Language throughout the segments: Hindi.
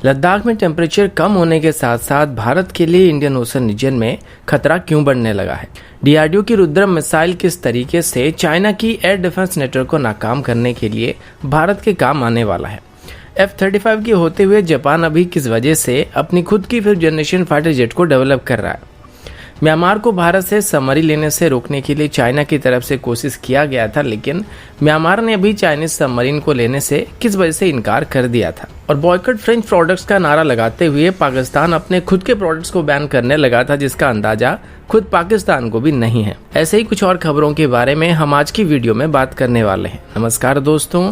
लद्दाख में टेम्परेचर कम होने के साथ साथ भारत के लिए इंडियन ओशन रीजन में खतरा क्यों बढ़ने लगा है? डीआरडीओ की रुद्रम मिसाइल किस तरीके से चाइना की एयर डिफेंस नेटवर्क को नाकाम करने के लिए भारत के काम आने वाला है? F-35 के होते हुए जापान अभी किस वजह से अपनी खुद की 5th जनरेशन फाइटर जेट को डेवलप कर रहा है? म्यांमार को भारत से सबमरीन लेने से रोकने के लिए चाइना की तरफ से कोशिश किया गया था, लेकिन म्यांमार ने अभी चाइनीज सबमरीन को लेने से किस वजह से इनकार कर दिया था। और बॉयकॉट फ्रेंच प्रोडक्ट्स का नारा लगाते हुए पाकिस्तान अपने खुद के प्रोडक्ट्स को बैन करने लगा था, जिसका अंदाजा खुद पाकिस्तान को भी नहीं है। ऐसे ही कुछ और खबरों के बारे में हम आज की वीडियो में बात करने वाले हैं। नमस्कार दोस्तों,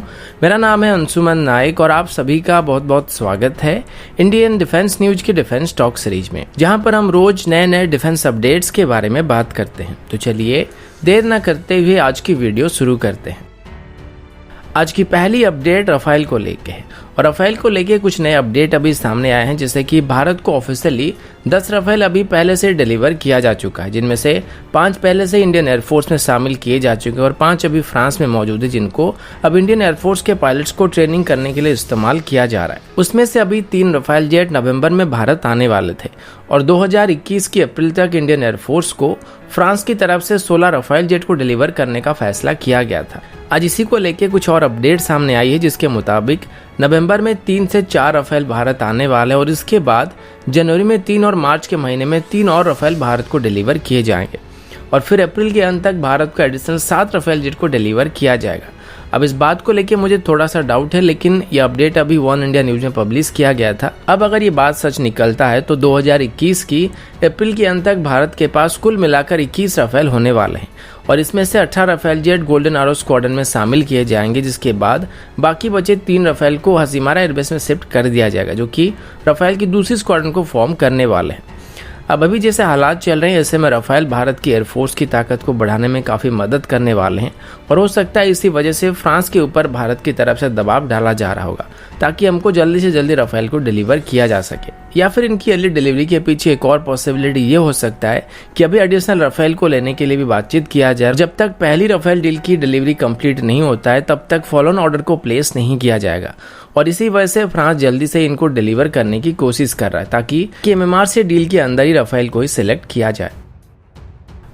मेरा नाम है अंशुमन नायक और आप सभी का बहुत बहुत स्वागत है इंडियन डिफेंस न्यूज के डिफेंस टॉक सीरीज में, जहां पर हम रोज नए डिफेंस अपडेट्स के बारे में बात करते हैं। तो चलिए देर न करते हुए आज की वीडियो शुरू करते हैं। आज की पहली अपडेट राफेल को लेके है और राफेल को लेके कुछ नए अपडेट अभी सामने आए हैं, जैसे कि भारत को ऑफिशियली 10 राफेल अभी पहले से डिलीवर किया जा चुका है, जिनमें से 5 पहले से इंडियन एयरफोर्स में शामिल किए जा चुके हैं और 5 अभी फ्रांस में मौजूद है, जिनको अब इंडियन एयरफोर्स के पायलट्स को ट्रेनिंग करने के लिए इस्तेमाल किया जा रहा है। उसमें से अभी 3 राफेल जेट नवंबर में भारत आने वाले थे और 2021 की अप्रैल तक इंडियन एयरफोर्स को फ्रांस की तरफ से 16 राफेल जेट को डिलीवर करने का फैसला किया गया था। आज इसी को लेकर कुछ और अपडेट सामने आई है, जिसके मुताबिक नवंबर में 3 से 4 राफेल भारत आने वाले और इसके बाद जनवरी में 3 और मार्च के महीने में 3 और राफेल भारत को डिलीवर किए जाएंगे और फिर अप्रैल के अंत तक भारत को एडिशनल 7 राफेल जेट को डिलीवर किया जाएगा। अब इस बात को लेके मुझे थोड़ा सा डाउट है, लेकिन ये अपडेट अभी वन इंडिया न्यूज में पब्लिश किया गया था। अब अगर ये बात सच निकलता है तो 2021 की अप्रैल के अंत तक भारत के पास कुल मिलाकर 21 राफेल होने वाले हैं और इसमें से 18 राफेल जेट गोल्डन आरो स्क्वाड्रन में शामिल किए जाएंगे, जिसके बाद बाकी बचे 3 राफेल को हसीमारा एयरबेस में शिफ्ट कर दिया जाएगा, जो कि राफेल की दूसरी स्क्वाड्रन को फॉर्म करने वाले हैं। अब अभी जैसे हालात चल रहे हैं, ऐसे में राफेल भारत की एयरफोर्स की ताकत को बढ़ाने में काफ़ी मदद करने वाले हैं और हो सकता है इसी वजह से फ्रांस के ऊपर भारत की तरफ से दबाव डाला जा रहा होगा ताकि हमको जल्दी से जल्दी राफेल को डिलीवर किया जा सके। या फिर इनकी अर्ली डिलीवरी के पीछे एक और पॉसिबिलिटी ये हो सकता है कि अभी एडिशनल राफेल को लेने के लिए भी बातचीत किया जाए। जब तक पहली राफेल डील की डिलीवरी कंप्लीट नहीं होता है, तब तक फॉलो ऑन ऑर्डर को प्लेस नहीं किया जाएगा और इसी वजह से फ्रांस जल्दी से इनको डिलीवर करने की कोशिश कर रहा है ताकि एमएमआर से डील के अंदर ही राफेल को ही सिलेक्ट किया जाए।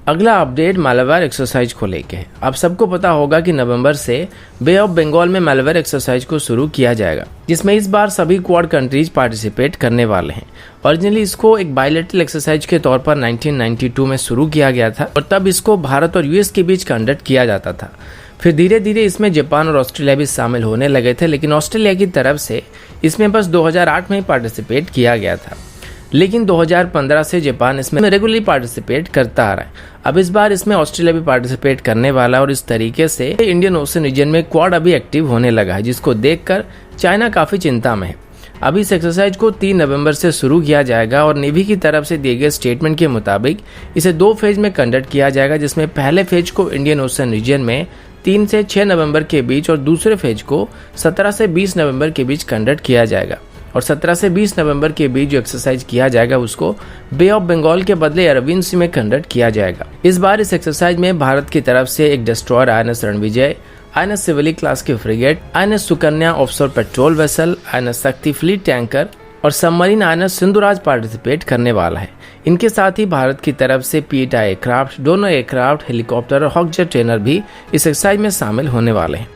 अगला अपडेट मालवेयर एक्सरसाइज को लेके है। आप सबको पता होगा कि नवंबर से बे ऑफ बंगाल में मालवेयर एक्सरसाइज को शुरू किया जाएगा, जिसमें इस बार सभी क्वाड कंट्रीज पार्टिसिपेट करने वाले हैं। ओरिजिनली इसको एक बायलैटरल एक्सरसाइज के तौर पर 1992 में शुरू किया गया था और तब इसको भारत और यूएस के बीच कंडक्ट किया जाता था। फिर धीरे धीरे इसमें जापान और ऑस्ट्रेलिया भी शामिल होने लगे थे, लेकिन ऑस्ट्रेलिया की तरफ से इसमें बस 2008 में ही पार्टिसिपेट किया गया था, लेकिन 2015 से जापान इसमें रेगुलरली पार्टिसिपेट करता आ रहा है। अब इस बार इसमें ऑस्ट्रेलिया भी पार्टिसिपेट करने वाला है और इस तरीके से इंडियन ओशन रीजन में क्वाड अभी एक्टिव होने लगा है, जिसको देखकर चाइना काफी चिंता में है। अभी इस एक्सरसाइज को 3 नवंबर से शुरू किया जाएगा और नेवी की तरफ से दिए गए स्टेटमेंट के मुताबिक इसे 2 फेज में कंडक्ट किया जाएगा, जिसमें पहले फेज को इंडियन ओशन रीजन में 3 से 6 नवंबर के बीच और दूसरे फेज को 17 से 20 नवंबर के बीच कंडक्ट किया जाएगा और 17 से 20 नवंबर के बीच जो एक्सरसाइज किया जाएगा उसको बे ऑफ बंगाल के बदले अरविंद सी में कंडक्ट किया जाएगा। इस बार इस एक्सरसाइज में भारत की तरफ से एक destroyer INS Ranvijay, INS Shivalik class की frigate, INS Sukanya offshore patrol vessel, INS Shakti fleet tanker और सबमरीन INS सिंधुराज पार्टिसिपेट करने वाला है। इनके साथ ही भारत की तरफ से P-8 एयरक्राफ्ट, दोनों एयरक्राफ्ट, हेलीकॉप्टर और हॉकजेट ट्रेनर भी इस एक्सरसाइज में शामिल होने वाले हैं।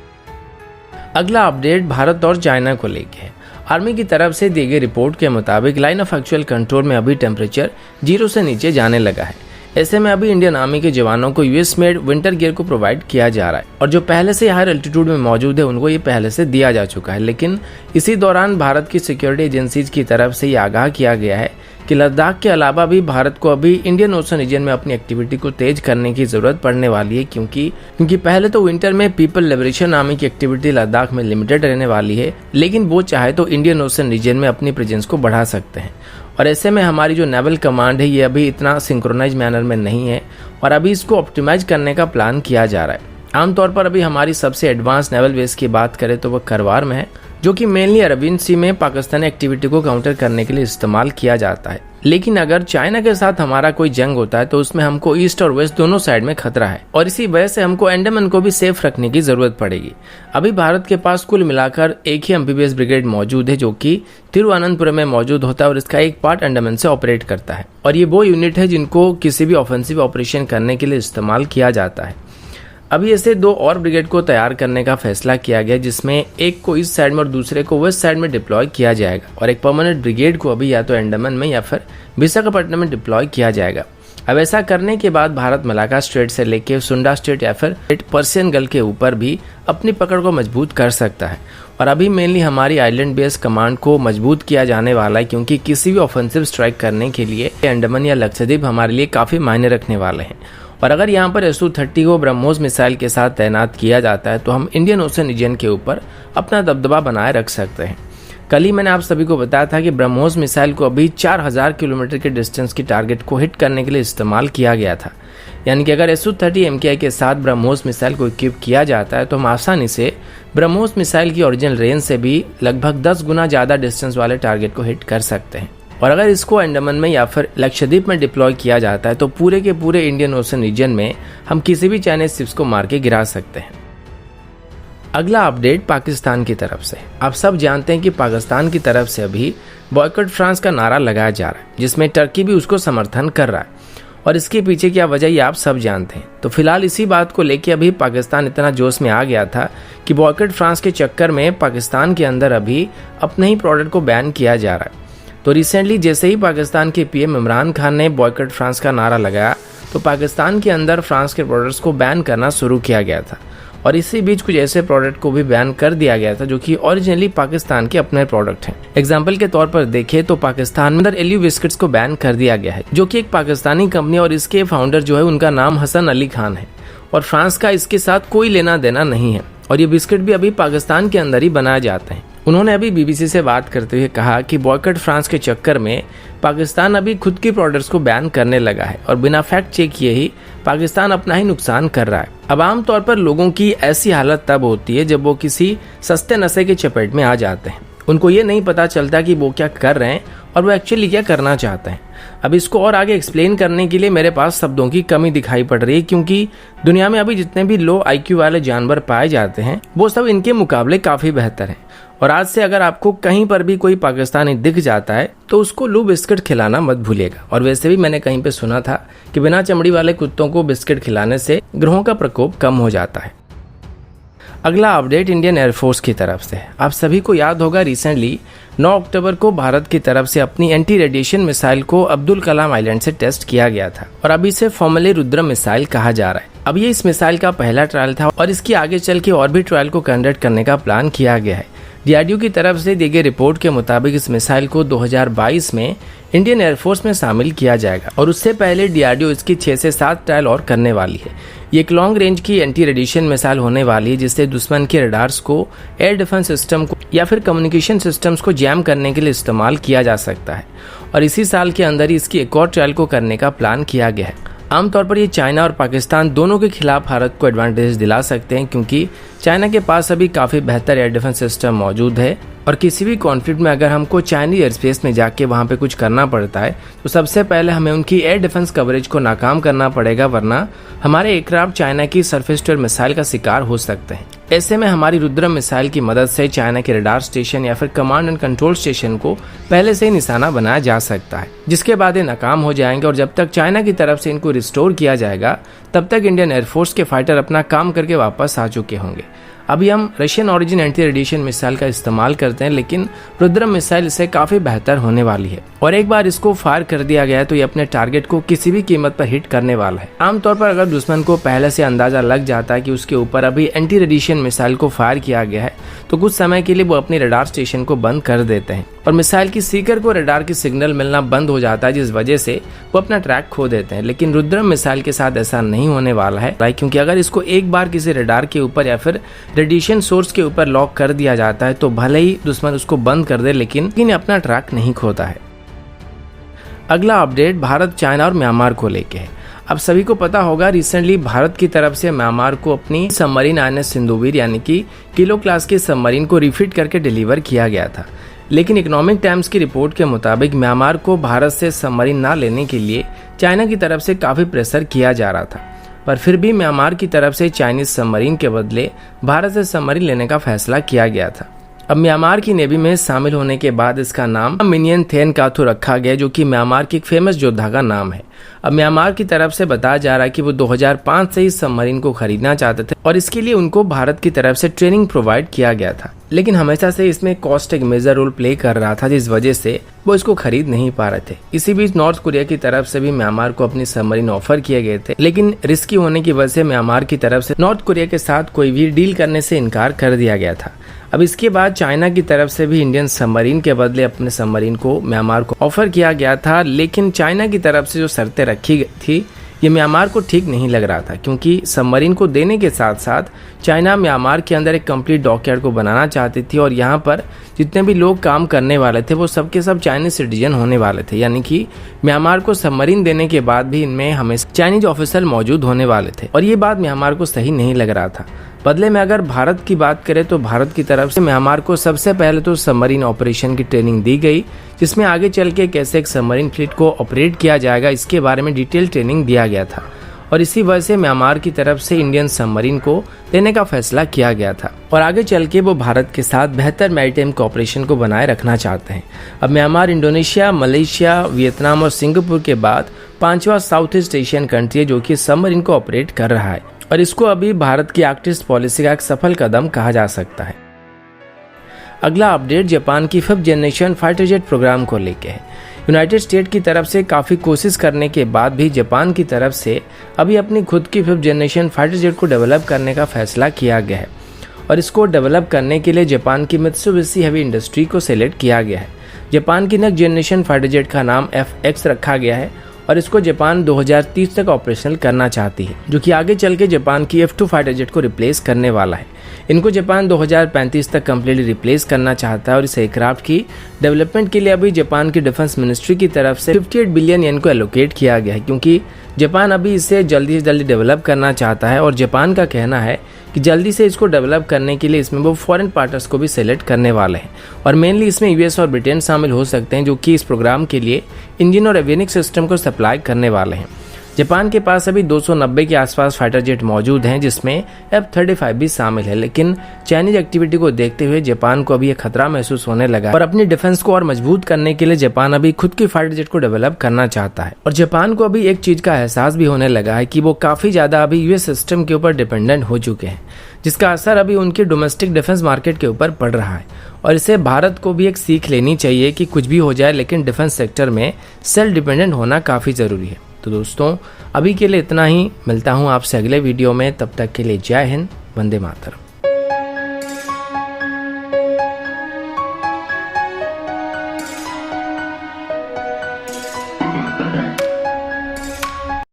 अगला अपडेट भारत और चाइना को लेके है। आर्मी की तरफ से दी गई रिपोर्ट के मुताबिक लाइन ऑफ एक्चुअल कंट्रोल में अभी टेम्परेचर 0 से नीचे जाने लगा है। ऐसे में अभी इंडियन आर्मी के जवानों को यूएस मेड विंटर गियर को प्रोवाइड किया जा रहा है और जो पहले से हायर एल्टीट्यूड में मौजूद है उनको ये पहले से दिया जा चुका है, लेकिन इसी दौरान भारत की सिक्योरिटी एजेंसीज की तरफ से ये आगाह किया गया है कि लद्दाख के अलावा भी भारत को अभी इंडियन ओशन रीजन में अपनी एक्टिविटी को तेज करने की जरूरत पड़ने वाली है, क्योंकि पहले तो विंटर में पीपल लिबरेशन आर्मी की एक्टिविटी लद्दाख में लिमिटेड रहने वाली है, लेकिन वो चाहे तो इंडियन ओशन रीजन में अपनी प्रेजेंस को बढ़ा सकते हैं। और ऐसे में हमारी जो नेवल कमांड है ये अभी इतना सिंक्रोनाइज मैनर में नहीं है और अभी इसको ऑप्टिमाइज करने का प्लान किया जा रहा है। आमतौर पर अभी हमारी सबसे एडवांस नेवल बेस की बात करें तो वह करवार में है, जो कि मेनली अरबियन सी में पाकिस्तानी एक्टिविटी को काउंटर करने के लिए इस्तेमाल किया जाता है। लेकिन अगर चाइना के साथ हमारा कोई जंग होता है तो उसमें हमको ईस्ट और वेस्ट दोनों साइड में खतरा है और इसी वजह से हमको अंडमान को भी सेफ रखने की जरूरत पड़ेगी। अभी भारत के पास कुल मिलाकर एक ही एमपीबीएस ब्रिगेड मौजूद है जो कि तिरुवनंतपुरम में मौजूद होता है और इसका एक पार्ट अंडमान से ऑपरेट करता है और ये वो यूनिट है जिनको किसी भी ऑफेंसिव ऑपरेशन करने के लिए इस्तेमाल किया जाता है। अभी ऐसे 2 और ब्रिगेड को तैयार करने का फैसला किया गया जिसमें एक को ईस्ट साइड में और दूसरे को वेस्ट साइड में डिप्लॉय किया जाएगा और एक परमानेंट ब्रिगेड को अभी या तो अंडमान में या फिर विशाखापट्टनम में डिप्लॉय किया जाएगा। अब ऐसा करने के बाद भारत मलाका स्ट्रेट से लेकर सुंडा स्ट्रेट या फिर पर्सियन गल्फ के ऊपर भी अपनी पकड़ को मजबूत कर सकता है और अभी मेनली हमारी आइलैंड बेस्ड कमांड को मजबूत किया जाने वाला है क्योंकि किसी भी ऑफेंसिव स्ट्राइक करने के लिए अंडमान या लक्षद्वीप हमारे लिए काफी मायने रखने वाले हैं। और अगर यहाँ पर SU-30 को ब्रह्मोस मिसाइल के साथ तैनात किया जाता है तो हम इंडियन ओशन रीजन के ऊपर अपना दबदबा बनाए रख सकते हैं। कल ही मैंने आप सभी को बताया था कि ब्रह्मोस मिसाइल को अभी 4000 किलोमीटर के डिस्टेंस की टारगेट को हिट करने के लिए इस्तेमाल किया गया था। यानी कि अगर SU-30 MKI के साथ ब्रह्मोस मिसाइल को इक्विप किया जाता है तो हम आसानी से ब्रह्मोस मिसाइल की ओरिजिनल रेंज से भी लगभग 10 गुना ज्यादा डिस्टेंस वाले टारगेट को हिट कर सकते हैं। और अगर इसको अंडमान में या फिर लक्षद्वीप में डिप्लॉय किया जाता है तो पूरे के पूरे इंडियन ओशन रीजन में हम किसी भी चाइनीज शिप्स को मार के गिरा सकते हैं। अगला अपडेट पाकिस्तान की तरफ से। आप सब जानते हैं कि पाकिस्तान की तरफ से अभी बॉयकॉट फ्रांस का नारा लगाया जा रहा है जिसमें टर्की भी उसको समर्थन कर रहा है और इसके पीछे क्या वजह ये आप सब जानते हैं। तो फिलहाल इसी बात को लेकर अभी पाकिस्तान इतना जोश में आ गया था कि बॉयकॉट फ्रांस के चक्कर में पाकिस्तान के अंदर अभी अपने ही प्रोडक्ट को बैन किया जा रहा है। तो रिसेंटली जैसे ही पाकिस्तान के पीएम इमरान खान ने बॉयकॉट फ्रांस का नारा लगाया तो पाकिस्तान के अंदर फ्रांस के प्रोडक्ट्स को बैन करना शुरू किया गया था और इसी बीच कुछ ऐसे प्रोडक्ट को भी बैन कर दिया गया था जो कि ओरिजिनली पाकिस्तान के अपने प्रोडक्ट हैं। एग्जांपल के तौर पर देखें तो पाकिस्तान में अंदर एलयू बिस्किट्स को बैन कर दिया गया है जो कि एक पाकिस्तानी कंपनी और इसके फाउंडर जो है उनका नाम हसन अली खान है और फ्रांस का इसके साथ कोई लेना देना नहीं है और ये बिस्किट भी अभी पाकिस्तान के अंदर ही बनाए जाते हैं। उन्होंने अभी BBC से बात करते हुए कहा कि बॉयकॉट फ्रांस के चक्कर में पाकिस्तान अभी खुद की प्रोडक्ट्स को बैन करने लगा है और बिना फैक्ट चेक किए ही पाकिस्तान अपना ही नुकसान कर रहा है। अब आमतौर पर लोगों की ऐसी हालत तब होती है जब वो किसी सस्ते नशे के चपेट में आ जाते हैं। उनको ये नहीं पता चलता कि वो क्या कर रहे हैं और वो एक्चुअली क्या करना चाहते हैं। अब इसको और आगे एक्सप्लेन करने के लिए मेरे पास शब्दों की कमी दिखाई पड़ रही है क्योंकि दुनिया में अभी जितने भी लो IQ वाले जानवर पाए जाते हैं वो सब इनके मुकाबले काफी बेहतर हैं। और आज से अगर आपको कहीं पर भी कोई पाकिस्तानी दिख जाता है तो उसको लू बिस्किट खिलाना मत भूलिएगा। और वैसे भी मैंने कहीं पे सुना था कि बिना चमड़ी वाले कुत्तों को बिस्किट खिलाने से ग्रहों का प्रकोप कम हो जाता है। अगला अपडेट इंडियन एयरफोर्स की तरफ से। आप सभी को याद होगा रिसेंटली 9 अक्टूबर को भारत की तरफ से अपनी एंटी रेडिएशन मिसाइल को अब्दुल कलाम आइलैंड से टेस्ट किया गया था और अब इसे फॉर्मली रुद्रम मिसाइल कहा जा रहा है। अब ये इस मिसाइल का पहला ट्रायल था और इसकी आगे चल के और भी ट्रायल को कंडक्ट करने का प्लान किया गया है। DRDO की तरफ से दी गई रिपोर्ट के मुताबिक इस मिसाइल को 2022 में इंडियन एयरफोर्स में शामिल किया जाएगा और उससे पहले DRDO इसकी 6 से 7 ट्रायल और करने वाली है। ये एक लॉन्ग रेंज की एंटी रेडिएशन मिसाइल होने वाली है जिससे दुश्मन के रडार्स को, एयर डिफेंस सिस्टम को या फिर कम्युनिकेशन सिस्टम्स को जैम करने के लिए इस्तेमाल किया जा सकता है और इसी साल के अंदर ही इसकी एक और ट्रायल को करने का प्लान किया गया है। आमतौर पर ये चाइना और पाकिस्तान दोनों के खिलाफ भारत को एडवांटेज दिला सकते हैं क्योंकि चाइना के पास अभी काफी बेहतर एयर डिफेंस सिस्टम मौजूद है और किसी भी कॉन्फ्लिक्ट में अगर हमको चाइनीज एयर स्पेस में जाके वहां पे कुछ करना पड़ता है तो सबसे पहले हमें उनकी एयर डिफेंस कवरेज को नाकाम करना पड़ेगा, वरना हमारे एयरक्राफ्ट चाइना की सरफेस टू एयर मिसाइल का शिकार हो सकते हैं। ऐसे में हमारी रुद्रम मिसाइल की मदद से चाइना के रडार स्टेशन या फिर कमांड एंड कंट्रोल स्टेशन को पहले से ही निशाना बनाया जा सकता है, जिसके बाद ये नाकाम हो जाएंगे और जब तक चाइना की तरफ से इनको रिस्टोर किया जाएगा तब तक इंडियन एयरफोर्स के फाइटर अपना काम करके वापस आ चुके होंगे। अभी हम Russian origin anti radiation missile का इस्तेमाल करते हैं लेकिन रुद्रम मिसाइल इससे काफी बेहतर होने वाली है और एक बार इसको फायर कर दिया गया है तो ये अपने टारगेट को किसी भी कीमत पर हिट करने वाला है। आमतौर पर अगर दुश्मन को पहले से अंदाजा लग जाता है कि उसके ऊपर अभी एंटी रेडिएशन मिसाइल को फायर किया गया है तो कुछ समय के लिए वो अपनी रडार स्टेशन को बंद कर देते हैं और मिसाइल की सीकर को रडार की सिग्नल मिलना बंद हो जाता है, जिस वजह से वो अपना ट्रैक खो देते हैं। लेकिन रुद्रम मिसाइल के साथ ऐसा नहीं होने वाला है क्योंकि अगर इसको एक बार किसी रडार के ऊपर या फिर रेडिएशन सोर्स के ऊपर लॉक कर दिया जाता है तो भले ही दुश्मन उसको बंद कर दे लेकिन अपना ट्रैक नहीं खोता है। अगला अपडेट भारत, चाइना और म्यांमार को लेके है। अब सभी को पता होगा रिसेंटली भारत की तरफ से म्यांमार को अपनी सबमरीन INS सिंधुवीर यानी कि किलो क्लास की सबमरीन को रिफिट करके डिलीवर किया गया था। लेकिन इकोनॉमिक टाइम्स की रिपोर्ट के मुताबिक म्यांमार को भारत से सबमरीन ना लेने के लिए चाइना की तरफ से काफ़ी प्रेशर किया जा रहा था, पर फिर भी म्यांमार की तरफ से चाइनीज सबमरीन के बदले भारत से सबमरीन लेने का फैसला किया गया था। अब म्यांमार की नेवी में शामिल होने के बाद इसका नाम मिनियन थेन काथू रखा गया, जो कि म्यांमार की एक फेमस योद्धा का नाम है। अब म्यांमार की तरफ से बताया जा रहा है कि वो 2005 से इस सबमरीन को खरीदना चाहते थे और इसके लिए उनको भारत की तरफ से ट्रेनिंग प्रोवाइड किया गया था, लेकिन हमेशा से इसमें कॉस्ट एक मेजर रोल प्ले कर रहा था, जिस वजह से वो इसको खरीद नहीं पा रहे थे। इसी बीच नॉर्थ कोरिया की तरफ से भी म्यांमार को अपनी सबमरीन ऑफर किए गए थे, लेकिन रिस्की होने की वजह से म्यांमार की तरफ से नॉर्थ कोरिया के साथ कोई भी डील करने से इनकार कर दिया गया था। अब इसके बाद चाइना की तरफ से भी इंडियन सबमरीन के बदले अपने सबमरीन को म्यांमार को ऑफर किया गया था, लेकिन चाइना की तरफ से जो शर्तें रखी गई थी ये म्यांमार को ठीक नहीं लग रहा था, क्योंकि सबमरीन को देने के साथ साथ चाइना म्यांमार के अंदर एक कंप्लीट डॉकयार्ड को बनाना चाहती थी और यहाँ पर जितने भी लोग काम करने वाले थे वो सबके सब चाइनीज सिटीजन होने वाले थे, यानी कि म्यांमार को सबमरीन देने के बाद भी इनमें हमेशा चाइनीज ऑफिसर मौजूद होने वाले थे और ये बात म्यांमार को सही नहीं लग रहा था। बदले में अगर भारत की बात करें तो भारत की तरफ से म्यांमार को सबसे पहले तो सबमरीन ऑपरेशन की ट्रेनिंग दी गई, जिसमें आगे चल के कैसे एक सबमरीन फ्लीट को ऑपरेट किया जाएगा इसके बारे में डिटेल ट्रेनिंग दिया गया था और इसी वजह से म्यांमार की तरफ से इंडियन सबमरीन को लेने का फैसला किया गया था और आगे चल के वो भारत के साथ बेहतर मैरीटाइम कोऑपरेशन को बनाए रखना चाहते हैं। अब म्यांमार इंडोनेशिया, मलेशिया, वियतनाम और सिंगापुर के बाद 5वां साउथ ईस्ट एशियन कंट्री है जो कि सबमरीन को ऑपरेट कर रहा है और इसको अभी भारत की आर्कटिक पॉलिसी का एक सफल कदम कहा जा सकता है। अगला अपडेट जापान की 5th generation fighter jet programme को लेके है। यूनाइटेड स्टेट की तरफ से काफ़ी कोशिश करने के बाद भी जापान की तरफ से अभी अपनी खुद की 5th जनरेशन फाइटर जेट को डेवलप करने का फैसला किया गया है और इसको डेवलप करने के लिए जापान की मित्सुबिशी हेवी इंडस्ट्री को सिलेक्ट किया गया है। जापान की नेक्स्ट जनरेशन फाइटर जेट का नाम FX रखा गया है और इसको जापान 2030 तक ऑपरेशनल करना चाहती है, जो कि आगे चल के जापान की F2 फाइटर जेट को रिप्लेस करने वाला है। इनको जापान 2035 तक कम्प्लीटली रिप्लेस करना चाहता है और इस एयरक्राफ्ट की डेवलपमेंट के लिए अभी जापान की डिफेंस मिनिस्ट्री की तरफ से 58 बिलियन येन को एलोकेट किया गया है, क्योंकि जापान अभी इसे जल्दी से जल्दी डेवलप करना चाहता है और जापान का कहना है कि जल्दी से इसको डेवलप करने के लिए इसमें वो फॉरेन पार्टनर्स को भी सेलेक्ट करने वाले हैं और मेनली इसमें US और ब्रिटेन शामिल हो सकते हैं, जो कि इस प्रोग्राम के लिए इंजन और एवियोनिक्स सिस्टम को सप्लाई करने वाले हैं। जापान के पास अभी 290 के आसपास फाइटर जेट मौजूद हैं, जिसमें F-35 भी शामिल है, लेकिन चाइनीज एक्टिविटी को देखते हुए जापान को अभी एक खतरा महसूस होने लगा और अपनी डिफेंस को और मजबूत करने के लिए जापान अभी खुद की फाइटर जेट को डेवलप करना चाहता है। और जापान को अभी एक चीज का एहसास भी होने लगा है कि वो काफी ज्यादा अभी US सिस्टम के ऊपर डिपेंडेंट हो चुके हैं, जिसका असर अभी उनके डोमेस्टिक डिफेंस मार्केट के ऊपर पड़ रहा है और इससे भारत को भी एक सीख लेनी चाहिए कि कुछ भी हो जाए लेकिन डिफेंस सेक्टर में सेल्फ डिपेंडेंट होना काफी जरूरी है। तो दोस्तों अभी के लिए इतना ही, मिलता हूँ आपसे अगले वीडियो में, तब तक के लिए जय हिंद, वंदे मातरम।